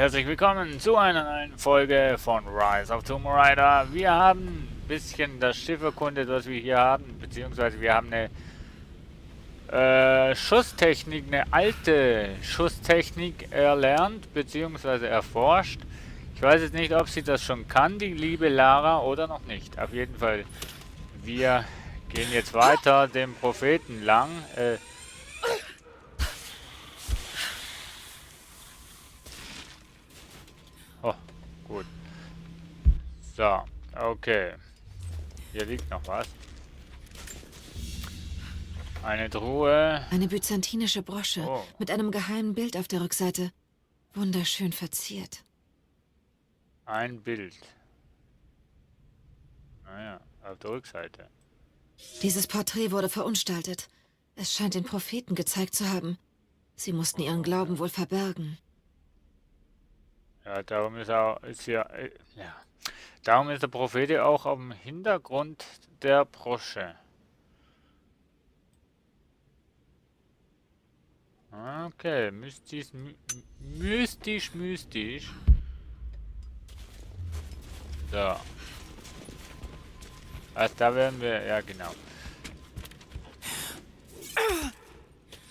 herzlich willkommen zu einer neuen Folge von Rise of Tomb Raider. Wir haben ein bisschen das Schiff erkundet, was wir hier haben, beziehungsweise wir haben eine Schusstechnik, eine alte Schusstechnik erlernt, beziehungsweise erforscht. Ich weiß jetzt nicht, ob sie das schon kann, die liebe Lara, oder noch nicht. Auf jeden Fall, wir gehen jetzt weiter dem Propheten lang. Oh, gut. So, okay. Hier liegt noch was. Eine Truhe. Eine byzantinische Brosche Oh. mit einem geheimen Bild auf der Rückseite. Wunderschön verziert. Ein Bild. Naja, auf der Rückseite. Dieses Porträt wurde verunstaltet. Es scheint den Propheten gezeigt zu haben. Sie mussten ihren Glauben wohl verbergen. Ja, darum ist ja. Darum ist der Prophet auch am Hintergrund der Brosche. Okay, mystisch. So. Also da werden wir, ja genau.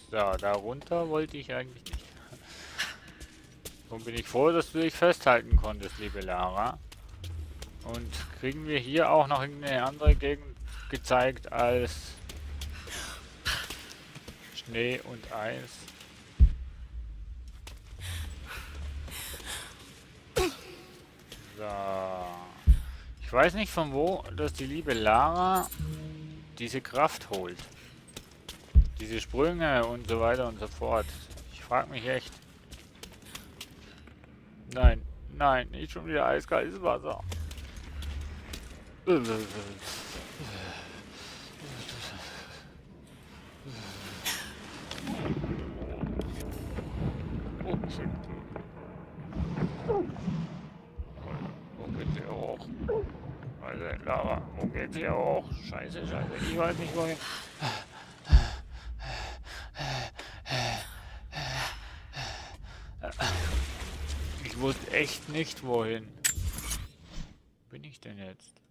So, darunter wollte ich eigentlich nicht. Nun bin ich froh, dass du dich festhalten konntest, liebe Lara. Und kriegen wir hier auch noch irgendeine andere Gegend gezeigt als Schnee und Eis? So. Ich weiß nicht von wo, dass die liebe Lara diese Kraft holt. Diese Sprünge und so weiter und so fort. Ich frage mich echt. Nein, nicht schon wieder eiskaltes Wasser. Oh, shit. Wo geht's hier hoch? Also, Lara, wo geht's hier hoch? Scheiße. Ich weiß nicht wohin. Ich wusste echt nicht wohin. Wo bin ich denn jetzt?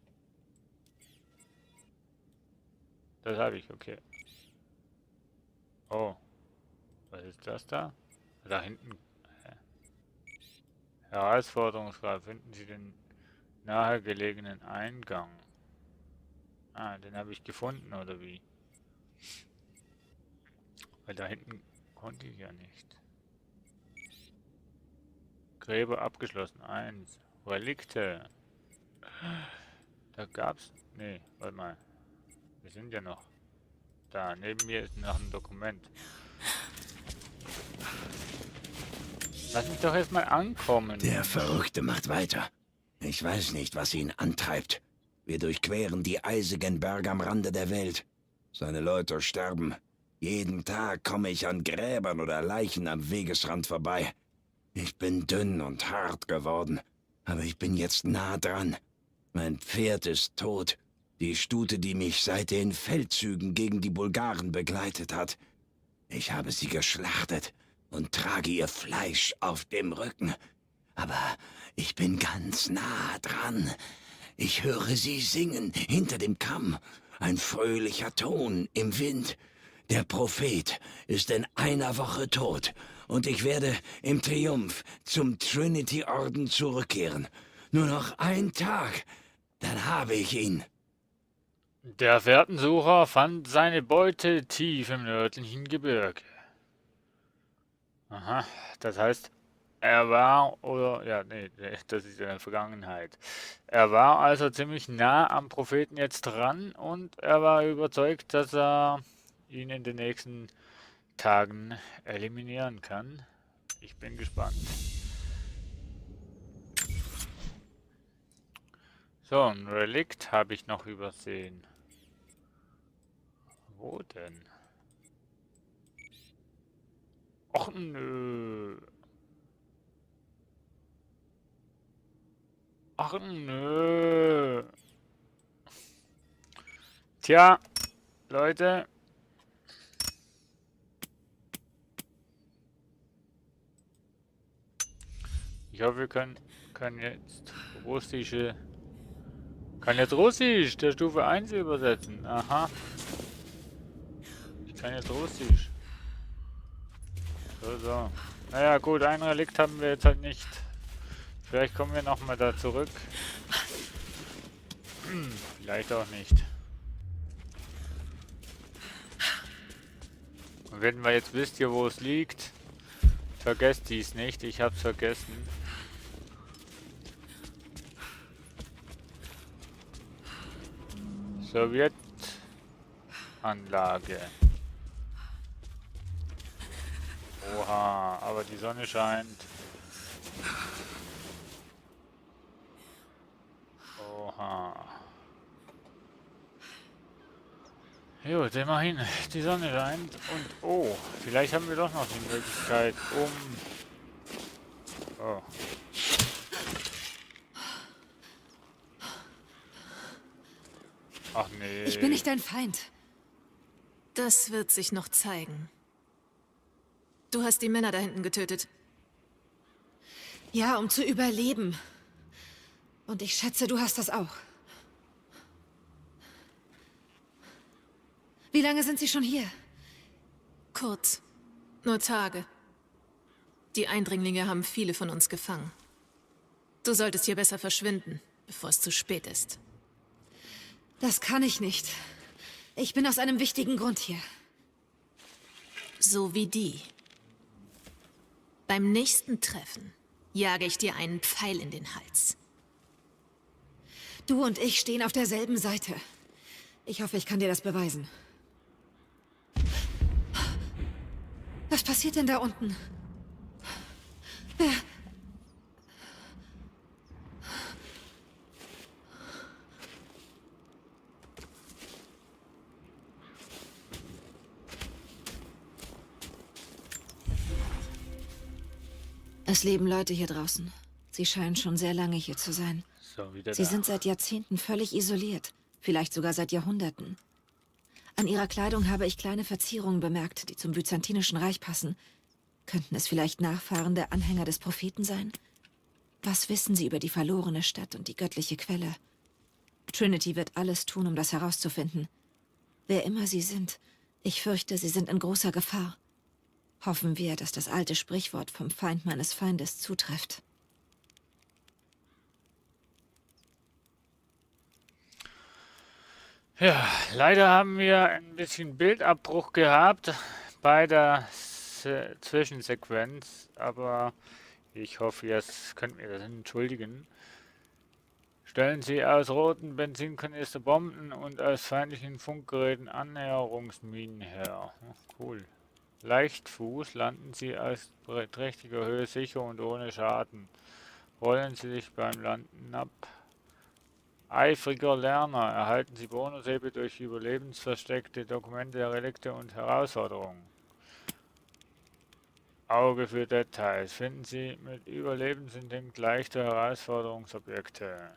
Das habe ich, okay. Oh. Was ist das da? Da hinten. Herausforderungsgrad. Finden Sie den nahegelegenen Eingang. Ah, den habe ich gefunden, oder wie? Weil da hinten konnte ich ja nicht. Gräber abgeschlossen. 1. Relikte. Da gab's. Nee, warte mal. Wir sind ja noch. Da, neben mir ist noch ein Dokument. Lass mich doch erstmal ankommen. Der Verrückte macht weiter. Ich weiß nicht, was ihn antreibt. Wir durchqueren die eisigen Berge am Rande der Welt. Seine Leute sterben. Jeden Tag komme ich an Gräbern oder Leichen am Wegesrand vorbei. Ich bin dünn und hart geworden, aber ich bin jetzt nah dran. Mein Pferd ist tot. Die Stute, die mich seit den Feldzügen gegen die Bulgaren begleitet hat. Ich habe sie geschlachtet und trage ihr Fleisch auf dem Rücken. Aber ich bin ganz nah dran. Ich höre sie singen hinter dem Kamm. Ein fröhlicher Ton im Wind. Der Prophet ist in einer Woche tot. Und ich werde im Triumph zum Trinity-Orden zurückkehren. Nur noch ein Tag, dann habe ich ihn. Der Fährtensucher fand seine Beute tief im nördlichen Gebirge. Aha, das heißt, er war, oder, ja, nee, das ist in der Vergangenheit. Er war also ziemlich nah am Propheten jetzt dran und er war überzeugt, dass er ihn in den nächsten Tagen eliminieren kann. Ich bin gespannt. So, ein Relikt habe ich noch übersehen. Wo denn? Och nö. Ach nö. Tja, Leute. Ich Ich hoffe, wir können jetzt russische... Kann jetzt Russisch der Stufe 1 übersetzen. Aha. Ich kann jetzt Russisch. So, so. Naja, gut, ein Relikt haben wir jetzt halt nicht. Vielleicht kommen wir nochmal da zurück. Vielleicht auch nicht. Und wenn wir jetzt wisst ihr, wo es liegt, vergesst dies nicht. Ich hab's vergessen. Sowjetanlage. Oha, aber die Sonne scheint. Oha. Gut, immerhin, die Sonne scheint und oh, vielleicht haben wir doch noch die Möglichkeit, Oh. Ach nee. Ich bin nicht dein Feind. Das wird sich noch zeigen. Du hast die Männer da hinten getötet. Ja, um zu überleben. Und ich schätze, du hast das auch. Wie lange sind sie schon hier? Kurz. Nur Tage. Die Eindringlinge haben viele von uns gefangen. Du solltest hier besser verschwinden, bevor es zu spät ist. Das kann ich nicht. Ich bin aus einem wichtigen Grund hier. So wie die. Beim nächsten Treffen jage ich dir einen Pfeil in den Hals. Du und ich stehen auf derselben Seite. Ich hoffe, ich kann dir das beweisen. Was passiert denn da unten? Wer? Es leben Leute hier draußen. Sie scheinen schon sehr lange hier zu sein. So, wieder Sie da. sind seit Jahrzehnten völlig isoliert. Vielleicht sogar seit Jahrhunderten. An ihrer Kleidung habe ich kleine Verzierungen bemerkt, die zum Byzantinischen Reich passen. Könnten es vielleicht Nachfahren der Anhänger des Propheten sein? Was wissen sie über die verlorene Stadt und die göttliche Quelle? Trinity wird alles tun, um das herauszufinden. Wer immer sie sind, ich fürchte, sie sind in großer Gefahr. Hoffen wir, dass das alte Sprichwort vom Feind meines Feindes zutrifft. Ja, leider haben wir ein bisschen Bildabbruch gehabt bei der Zwischensequenz, aber ich hoffe, jetzt könnt ihr das entschuldigen. Stellen Sie aus roten Benzinkanister Bomben und aus feindlichen Funkgeräten Annäherungsminen her. Cool. Leichtfuß landen Sie aus trächtiger Höhe sicher und ohne Schaden. Rollen Sie sich beim Landen ab. Eifriger Lerner, erhalten Sie Bonushebel durch überlebensversteckte Dokumente, Relikte und Herausforderungen. Auge für Details. Finden Sie mit Überlebensinstinkt leichte Herausforderungsobjekte.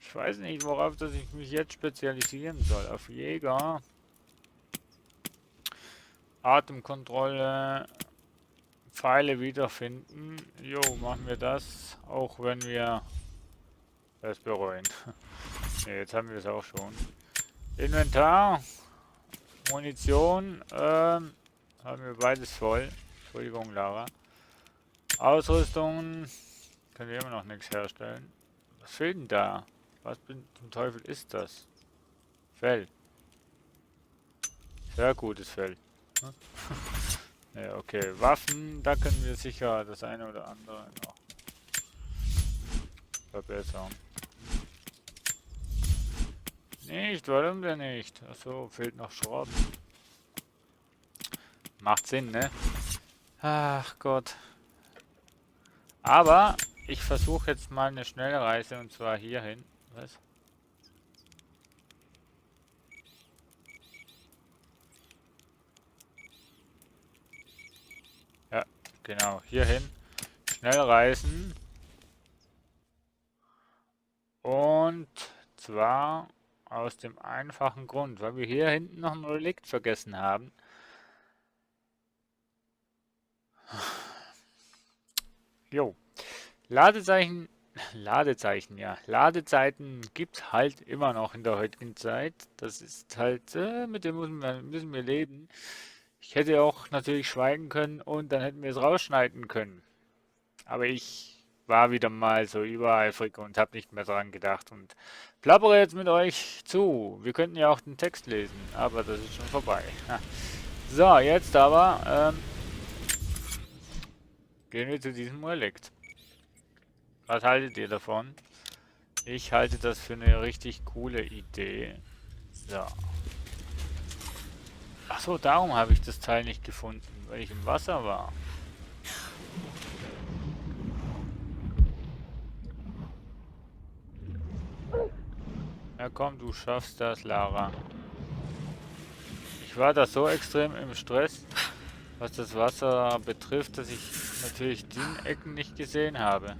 Ich weiß nicht, worauf dass ich mich jetzt spezialisieren soll. Auf Jäger. Atemkontrolle. Pfeile wiederfinden. Jo, machen wir das. Auch wenn wir das bereuen. Ne, jetzt haben wir es auch schon. Inventar. Munition. Haben wir beides voll. Entschuldigung, Lara. Ausrüstung. Können wir immer noch nichts herstellen. Was fehlt denn da? Was zum Teufel ist das? Fell. Sehr gutes Fell. Hm? Ja, okay. Waffen, da können wir sicher das eine oder andere noch verbessern. Nicht, warum denn nicht? Achso, fehlt noch Schrott. Macht Sinn, ne? Ach Gott. Aber ich versuche jetzt mal eine Schnellreise und zwar hierhin. Was? Ja, genau, hierhin. Schnell reisen. Und zwar aus dem einfachen Grund, weil wir hier hinten noch ein Relikt vergessen haben. Jo. Ladezeichen, Ladezeichen, ja. Ladezeiten gibt es halt immer noch in der heutigen Zeit. Das ist halt, mit dem müssen wir leben. Ich hätte auch natürlich schweigen können und dann hätten wir es rausschneiden können. Aber ich war wieder mal so übereifrig und habe nicht mehr dran gedacht und plappere jetzt mit euch zu. Wir könnten ja auch den Text lesen, aber das ist schon vorbei. Ha. So, jetzt aber gehen wir zu diesem Relikt. Was haltet ihr davon? Ich halte das für eine richtig coole Idee. So. Achso, darum habe ich das Teil nicht gefunden, weil ich im Wasser war. Ja komm, du schaffst das, Lara. Ich war da so extrem im Stress, was das Wasser betrifft, dass ich natürlich die Ecken nicht gesehen habe.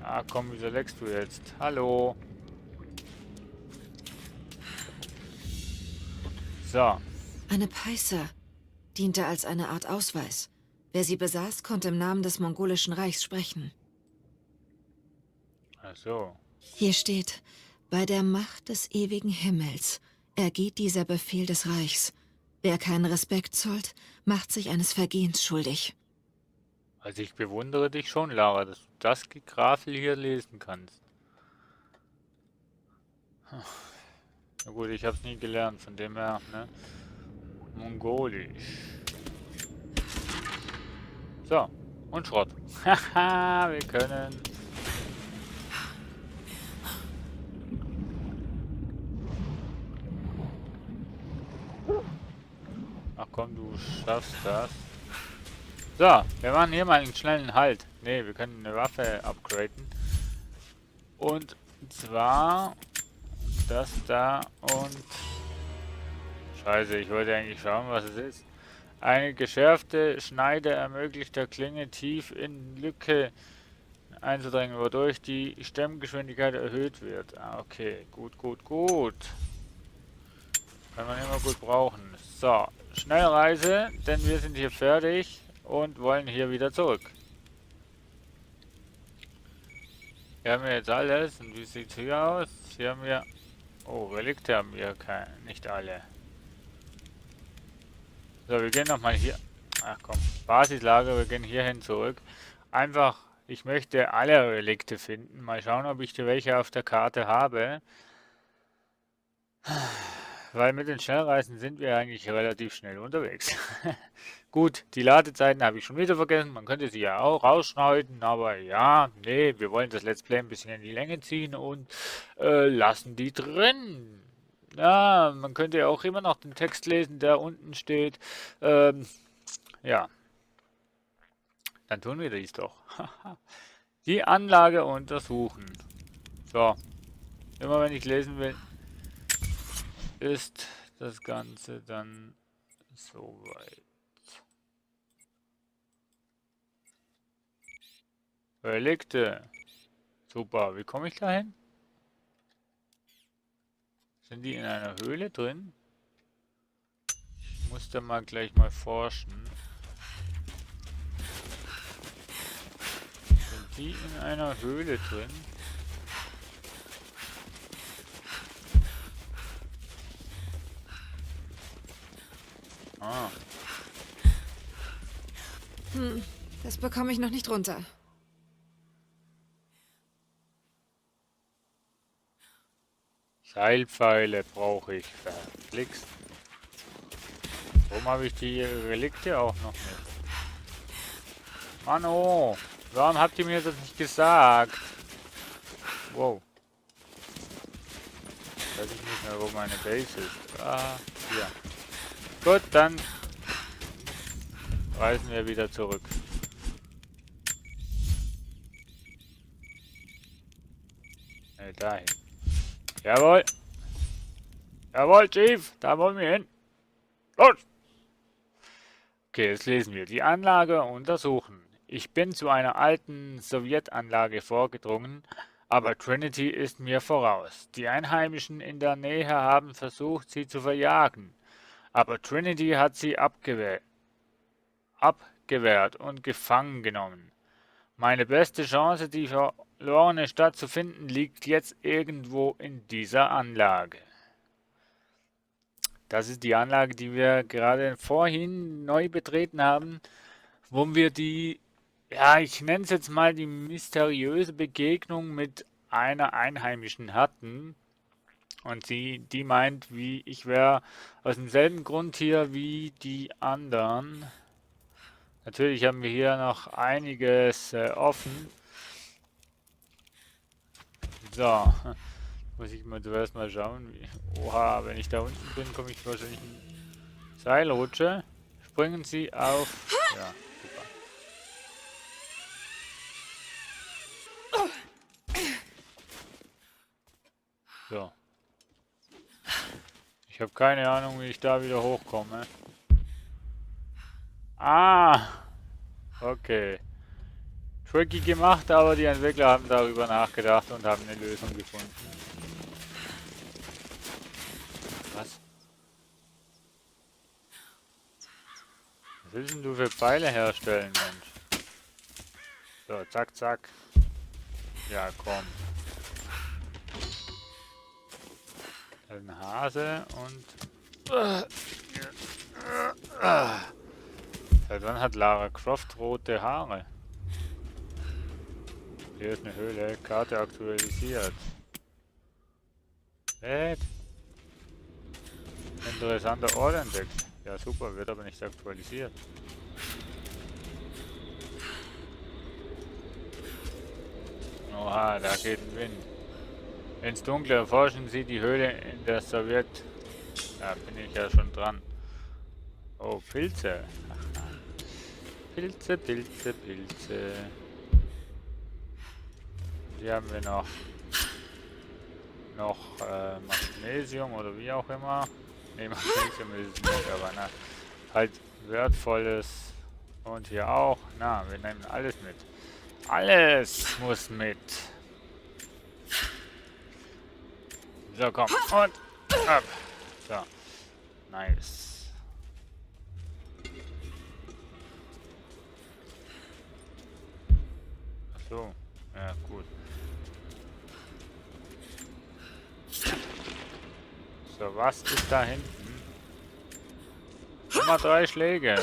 Ah komm, wieso leckst du jetzt? Hallo. So. Eine Peiße diente als eine Art Ausweis. Wer sie besaß, konnte im Namen des mongolischen Reichs sprechen. Ach so. Hier steht, bei der Macht des ewigen Himmels ergeht dieser Befehl des Reichs. Wer keinen Respekt zollt, macht sich eines Vergehens schuldig. Also ich bewundere dich schon, Lara, dass du das Gegrafel hier lesen kannst. Na gut, ich habe es nie gelernt, von dem her, ne? Mongolisch. So, und Schrott. Haha, wir können... Ach komm, du schaffst das. So, wir machen hier mal einen schnellen Halt. Ne, wir können eine Waffe upgraden. Und zwar das da und... Scheiße, ich wollte eigentlich schauen, was es ist. Eine geschärfte Schneide ermöglicht der Klinge tief in Lücke einzudringen, wodurch die Stemmgeschwindigkeit erhöht wird. Ah, okay, gut, gut, gut. Kann man immer gut brauchen. So, Schnellreise, denn wir sind hier fertig und wollen hier wieder zurück. Hier haben wir jetzt alles. Und wie sieht es hier aus? Hier haben wir... Oh, Relikte haben wir nicht alle. So, wir gehen nochmal hier. Ach komm, Basislager, wir gehen hierhin zurück. Einfach, ich möchte alle Relikte finden. Mal schauen, ob ich welche auf der Karte habe. Weil mit den Schnellreisen sind wir eigentlich relativ schnell unterwegs. Gut, die Ladezeiten habe ich schon wieder vergessen. Man könnte sie ja auch rausschneiden, aber ja, nee, wir wollen das Let's Play ein bisschen in die Länge ziehen und lassen die drin. Ja, man könnte ja auch immer noch den Text lesen, der unten steht. Ja, dann tun wir dies doch. Die Anlage untersuchen. So, immer wenn ich lesen will, ist das Ganze dann soweit. Relikte. Super, wie komme ich da hin? Sind die in einer Höhle drin? Ich muss da mal gleich mal forschen. Sind die in einer Höhle drin? Ah. Das bekomme ich noch nicht runter. Seilpfeile brauche ich. Verflixt. Warum habe ich die Relikte auch noch nicht? Mann, oh. Warum habt ihr mir das nicht gesagt? Wow. Ich weiß nicht mehr, wo meine Base ist. Ah, hier. Gut, dann reisen wir wieder zurück. Dahin. Jawohl. Jawohl, Chief. Da wollen wir hin. Los! Okay, jetzt lesen wir. Die Anlage untersuchen. Ich bin zu einer alten Sowjetanlage vorgedrungen, aber Trinity ist mir voraus. Die Einheimischen in der Nähe haben versucht, sie zu verjagen, aber Trinity hat sie abgewehrt und gefangen genommen. Meine beste Chance, die verlorene Stadt zu finden, liegt jetzt irgendwo in dieser Anlage. Das ist die Anlage, die wir gerade vorhin neu betreten haben, wo wir die, ja, ich nenne es jetzt mal die mysteriöse Begegnung mit einer Einheimischen hatten. Und die meint, wie ich wäre aus demselben Grund hier wie die anderen. Natürlich haben wir hier noch einiges offen. So, muss ich mal zuerst mal schauen. Oha, wenn ich da unten bin, komme ich wahrscheinlich in Seilrutsche. Springen Sie auf. Ja, super. So. Ich habe keine Ahnung, wie ich da wieder hochkomme. Ah, okay. Tricky gemacht, aber die Entwickler haben darüber nachgedacht und haben eine Lösung gefunden. Was? Was willst denn du für Pfeile herstellen, Mensch? So, zack, zack. Ja, komm. Das ist ein Hase und... Seit wann hat Lara Croft rote Haare? Hier ist eine Höhle, Karte aktualisiert. Interessanter Ort entdeckt. Ja super, wird aber nicht aktualisiert. Oha, da geht ein Wind. Ins Dunkle erforschen Sie die Höhle in der Sowjet... Da bin ich ja schon dran. Oh, Pilze. Pilze, Pilze, Pilze. Hier haben wir noch Magnesium oder wie auch immer. Ne, Magnesium ist es nicht, aber na, halt wertvolles. Und hier auch. Na, wir nehmen alles mit. Alles muss mit. So, komm. Und ab. So. Nice. Ach so. Ja, gut. So, was ist da hinten? Immer 3 Schläge.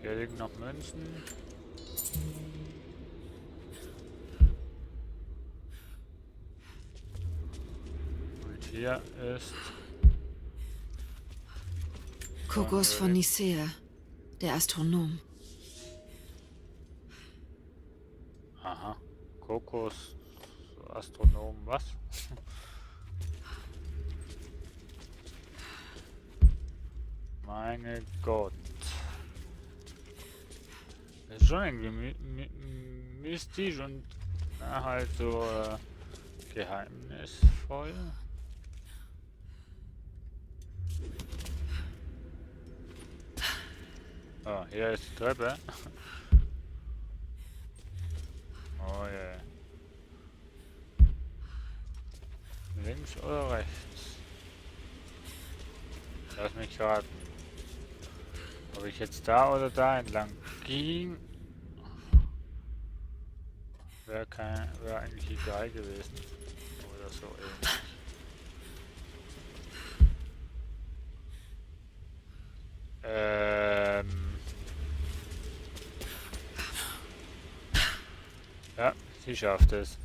Hier liegen noch Münzen. Und hier ist... Kokos von Nicea, der Astronom. Aha. Kokos, Astronom, was? Meine Gott. Das ist schon irgendwie mystisch und na, halt so geheimnisvoll. Oh, hier ist die Treppe. Oh yeah. Links oder rechts? Lass mich raten. Ob ich jetzt da oder da entlang ging, wäre eigentlich egal gewesen. Oder so ähnlich. Ja, sie schafft es.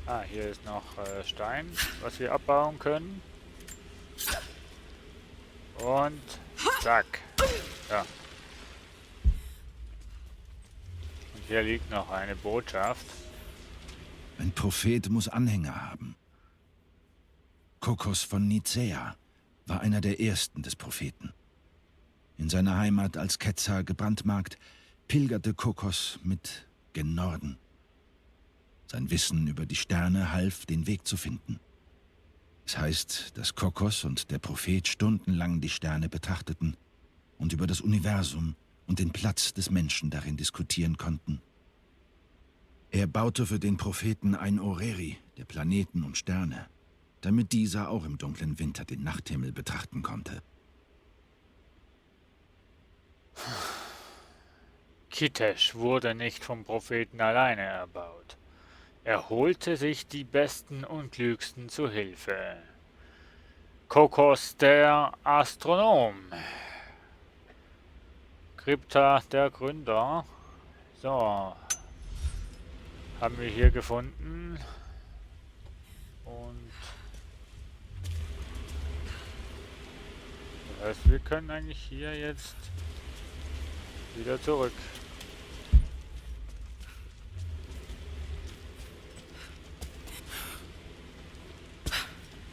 Ah, hier ist noch Stein, was wir abbauen können. Und zack. Ja. Und hier liegt noch eine Botschaft. Ein Prophet muss Anhänger haben. Kokos von Nicea war einer der ersten des Propheten. In seiner Heimat als Ketzer gebrandmarkt, pilgerte Kokos mit gen Norden. Sein Wissen über die Sterne half, den Weg zu finden. Es heißt, dass Kokos und der Prophet stundenlang die Sterne betrachteten und über das Universum und den Platz des Menschen darin diskutieren konnten. Er baute für den Propheten ein Orrery der Planeten und Sterne damit dieser auch im dunklen Winter den Nachthimmel betrachten konnte. Kitezh wurde nicht vom Propheten alleine erbaut. Er holte sich die Besten und Klügsten zu Hilfe. Kokos der Astronom. Krypta der Gründer. So. Haben wir hier gefunden. Und das heißt, wir können eigentlich hier jetzt wieder zurück.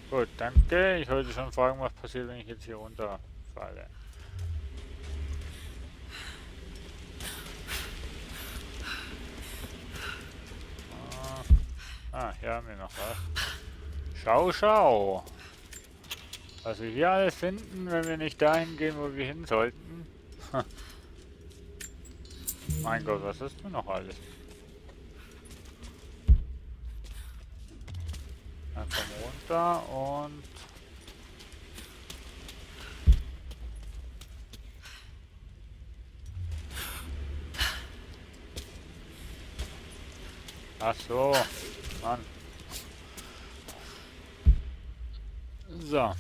Gut, danke. Ich wollte schon fragen, was passiert, wenn ich jetzt hier runterfalle. Hier haben wir noch was. Schau, schau. Was wir hier alles finden, wenn wir nicht dahin gehen, wo wir hin sollten. Mein Gott, was ist denn noch alles? Einfach runter und... Ach so, Mann. So.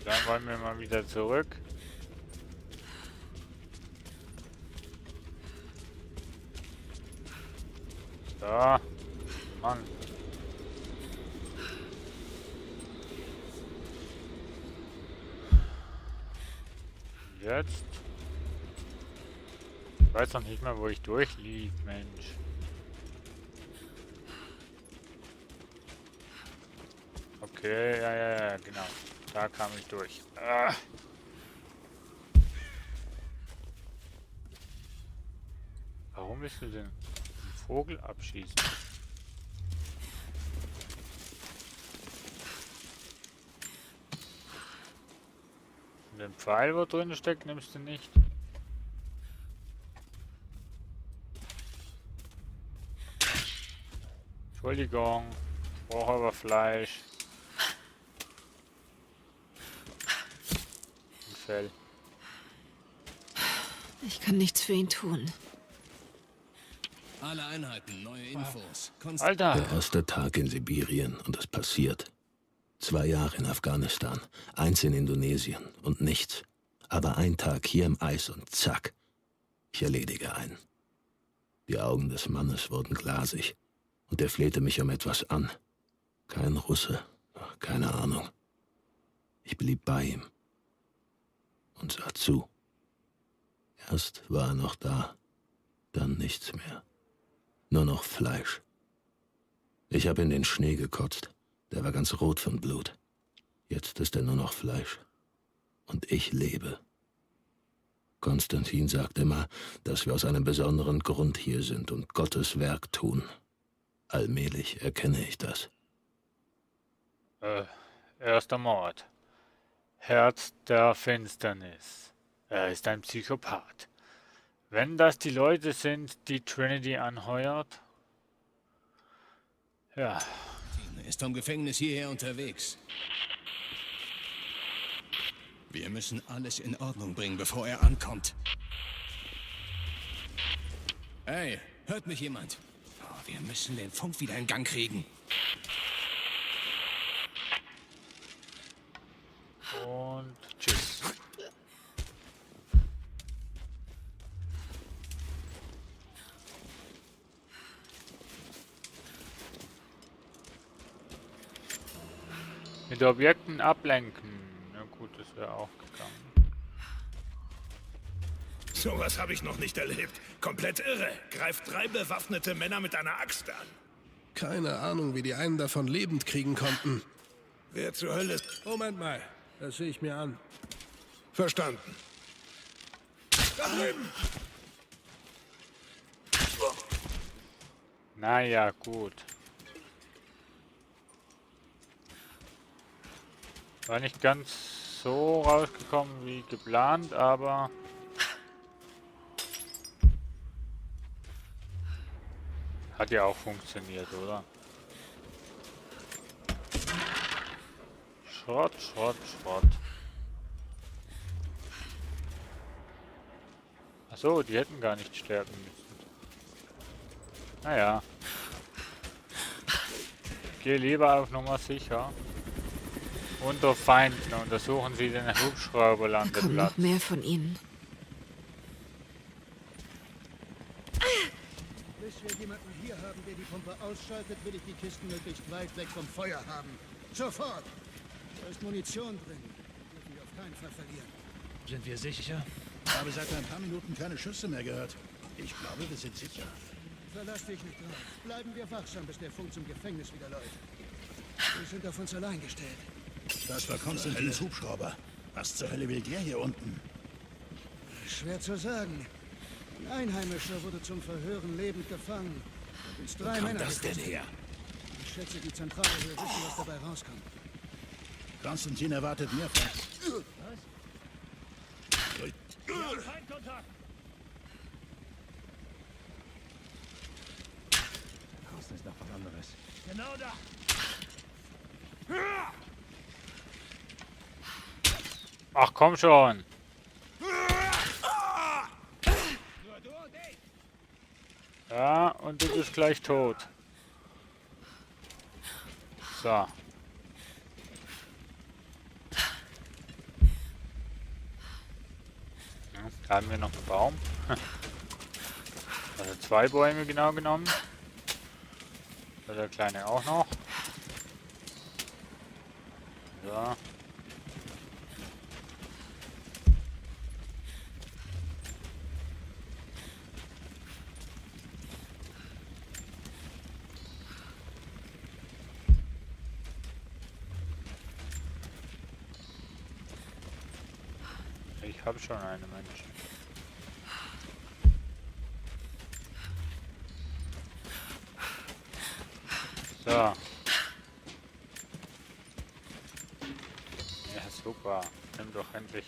Dann wollen wir mal wieder zurück. So. Mann. Jetzt. Ich weiß noch nicht mal, wo ich durchlief, Mensch. Okay, ja, genau. Da kam ich durch. Ah. Warum willst du denn einen Vogel abschießen? Und den Pfeil, wo drin steckt, nimmst du nicht. Entschuldigung, ich brauche aber Fleisch. Und Fell. Ich kann nichts für ihn tun. Alle Einheiten, neue Infos. Alter! Der erste Tag in Sibirien und es passiert. 2 Jahre in Afghanistan, 1 in Indonesien und nichts. Aber ein Tag hier im Eis und zack, ich erledige einen. Die Augen des Mannes wurden glasig und er flehte mich um etwas an. Kein Russe, keine Ahnung. Ich blieb bei ihm und sah zu. Erst war er noch da, dann nichts mehr. Nur noch Fleisch. Ich habe in den Schnee gekotzt. Der war ganz rot von Blut. Jetzt ist er nur noch Fleisch. Und ich lebe. Konstantin sagt immer, dass wir aus einem besonderen Grund hier sind und Gottes Werk tun. Allmählich erkenne ich das. Erster Mord. Herz der Finsternis. Er ist ein Psychopath. Wenn das die Leute sind, die Trinity anheuert? Ja. Er ist vom Gefängnis hierher unterwegs. Wir müssen alles in Ordnung bringen, bevor er ankommt. Hey, hört mich jemand? Oh, wir müssen den Funk wieder in Gang kriegen. Und tschüss. Mit Objekten ablenken. Na gut, das wäre auch gegangen. Sowas habe ich noch nicht erlebt. Komplett irre. Greift 3 bewaffnete Männer mit einer Axt an. Keine Ahnung, wie die einen davon lebend kriegen konnten. Wer zur Hölle ist... Moment mal, das sehe ich mir an. Verstanden. Da drüben! Naja, gut. War nicht ganz so rausgekommen wie geplant, aber... hat ja auch funktioniert, oder? Schrott, Schrott, Schrott. Achso, die hätten gar nicht sterben müssen. Naja. Geh lieber auf Nummer sicher. Unter Feinden untersuchen Sie den Da kommen Hubschrauberlandeplatz. noch mehr von ihnen. Bis wir jemanden hier haben, der die Pumpe ausschaltet, will ich die Kisten möglichst weit weg vom Feuer haben. Sofort! Da ist Munition drin. Dürfen wir auf keinen Fall verlieren. Sind wir sicher? Ich habe seit ein paar Minuten keine Schüsse mehr gehört. Ich glaube, wir sind sicher. Verlass dich nicht drauf. Bleiben wir wachsam, bis der Funk zum Gefängnis wieder läuft. Wir sind auf uns allein gestellt. Das war Konstantins Hubschrauber. Was zur Hölle will der hier unten? Schwer zu sagen. Ein Einheimischer wurde zum Verhören lebend gefangen. Hat uns 3 Männer gekostet. her? Ich schätze, die Zentrale will wissen, was dabei rauskommt. Konstantin erwartet mehr von uns. Draußen ist noch was anderes. Genau da! Ach komm schon. Ja, und du bist gleich tot. So. Ja, da haben wir noch einen Baum. Also 2 Bäume genau genommen. Der kleine auch noch. So. Ich habe schon eine, Mensch. So. Ja, super. Nimm doch endlich.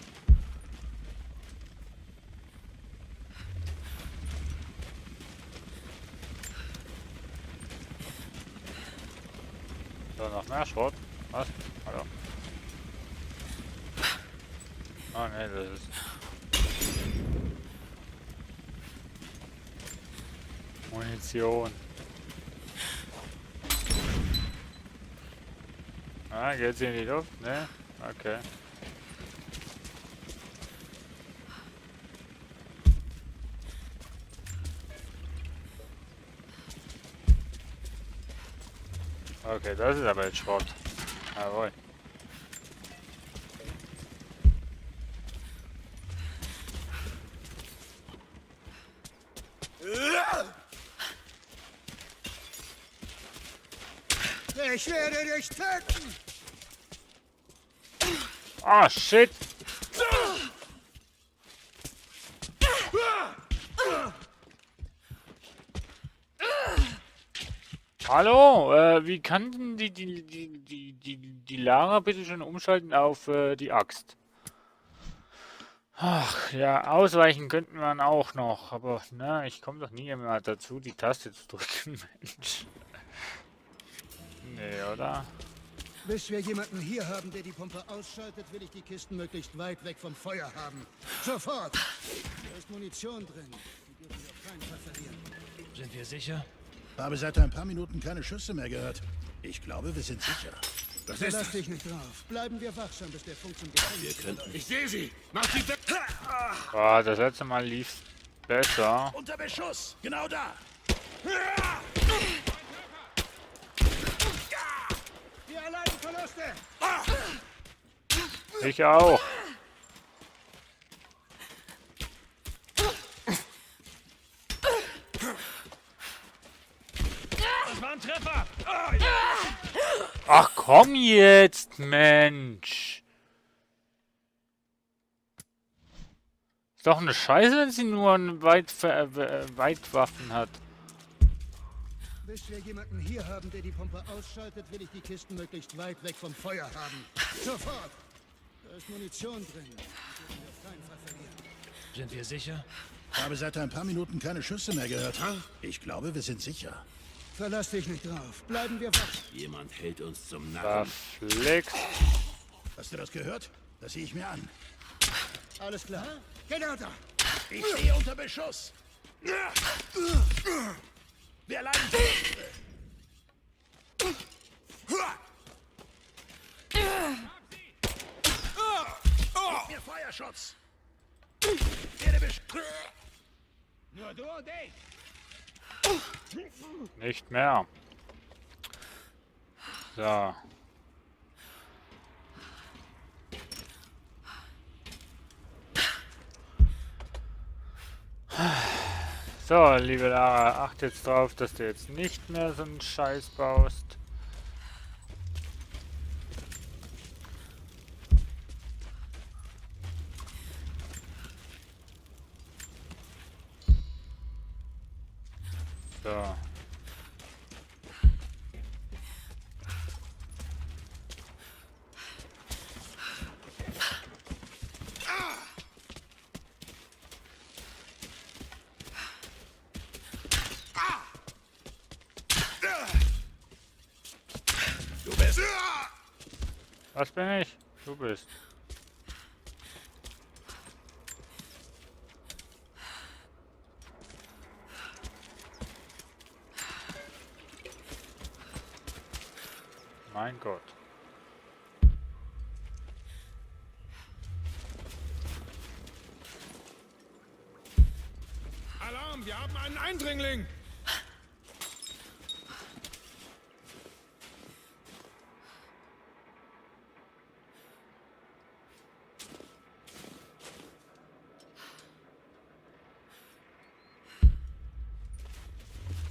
So, noch mehr Schrott. Was? Hallo? Oh ne, das ist... Munition. Ah, geht's in die Luft? Ne? Okay. Okay, das ist aber jetzt Schrott. Jawohl. Ich werde dich töten! Ah, shit! Hallo, wie kann denn die Lara bitte schon umschalten auf die Axt? Ach, ja, ausweichen könnten wir auch noch, aber na, ich komme doch nie mehr dazu, die Taste zu drücken, Mensch. Nee, oder? Bis wir jemanden hier haben, der die Pumpe ausschaltet, will ich die Kisten möglichst weit weg vom Feuer haben. Sofort! Da ist Munition drin. Die dürfen wir auf keinen Fall verlieren. Sind wir sicher? Ich habe seit ein paar Minuten keine Schüsse mehr gehört. Ich glaube, wir sind sicher. Verlass dich nicht drauf. Bleiben wir wachsam, bis der Funk zum Gefängnis wieder läuft. Ich sehe sie! Mach sie weg! Ah, das letzte Mal lief's besser. Unter Beschuss! Genau da! Wir erleiden Verluste! Ich auch. Das war ein Treffer! Ach komm jetzt, Mensch. Ist doch eine Scheiße, wenn sie nur ein Weitwaffen hat. Bis wir jemanden hier haben, der die Pumpe ausschaltet, will ich die Kisten möglichst weit weg vom Feuer haben. Sofort! Da ist Munition drin. Die dürfen wir auf keinen Fall verlieren. Sind wir sicher? Ich habe seit ein paar Minuten keine Schüsse mehr gehört. Ich glaube, wir sind sicher. Verlass dich nicht drauf. Bleiben wir wach. Jemand hält uns zum Narren. Verflixt. Hast du das gehört? Das sehe ich mir an. Alles klar. Genau da. Ich stehe unter Beschuss. Wir leiden. Gib mir Feuerschutz. Nur du und ich. Nicht mehr. So. So, liebe Lara, acht jetzt drauf, dass du jetzt nicht mehr so einen Scheiß baust. So. Du bist. Was bin ich? Du bist. Mein Gott. Alarm, wir haben einen Eindringling!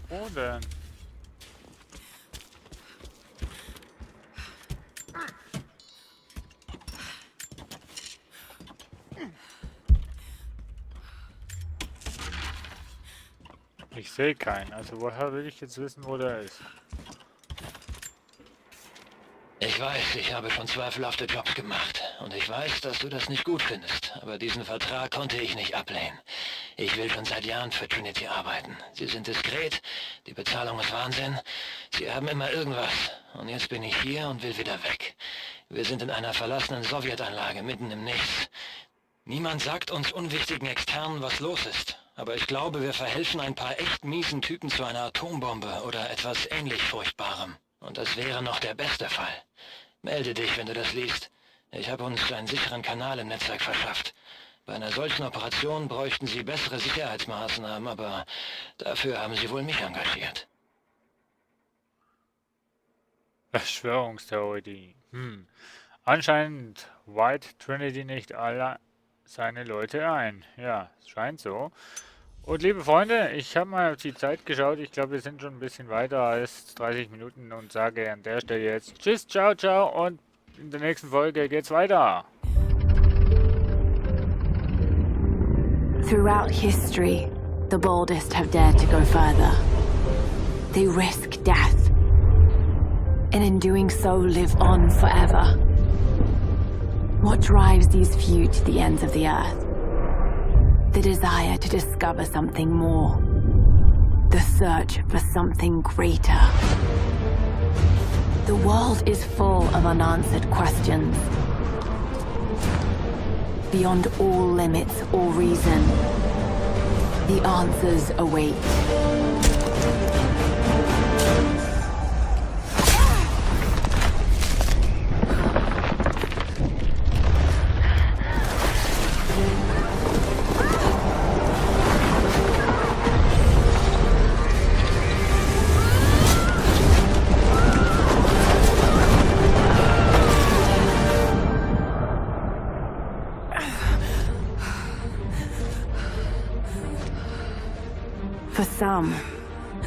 Wo denn? Ich sehe keinen, also woher will ich jetzt wissen, wo der ist? Ich weiß, ich habe schon zweifelhafte Jobs gemacht. Und ich weiß, dass du das nicht gut findest. Aber diesen Vertrag konnte ich nicht ablehnen. Ich will schon seit Jahren für Trinity arbeiten. Sie sind diskret, die Bezahlung ist Wahnsinn. Sie haben immer irgendwas. Und jetzt bin ich hier und will wieder weg. Wir sind in einer verlassenen Sowjetanlage mitten im Nichts. Niemand sagt uns unwichtigen Externen, was los ist. Aber ich glaube, wir verhelfen ein paar echt miesen Typen zu einer Atombombe oder etwas ähnlich Furchtbarem. Und das wäre noch der beste Fall. Melde dich, wenn du das liest. Ich habe uns einen sicheren Kanal im Netzwerk verschafft. Bei einer solchen Operation bräuchten sie bessere Sicherheitsmaßnahmen, aber dafür haben sie wohl mich engagiert. Verschwörungstheorie. Anscheinend weiht Trinity nicht alle seine Leute ein. Ja, es scheint so. Und liebe Freunde, ich habe mal auf die Zeit geschaut. Ich glaube, wir sind schon ein bisschen weiter als 30 Minuten und sage an der Stelle jetzt Tschüss, ciao, ciao und in der nächsten Folge geht's weiter. Throughout history, the boldest have dared to go further. They risk death, and in doing so live on forever. What drives these few to the ends of the earth? The desire to discover something more. The search for something greater. The world is full of unanswered questions. Beyond all limits or reason, the answers await. For some,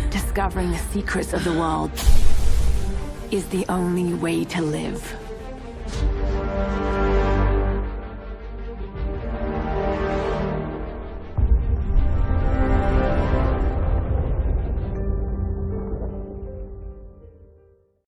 discovering the secrets of the world is the only way to live.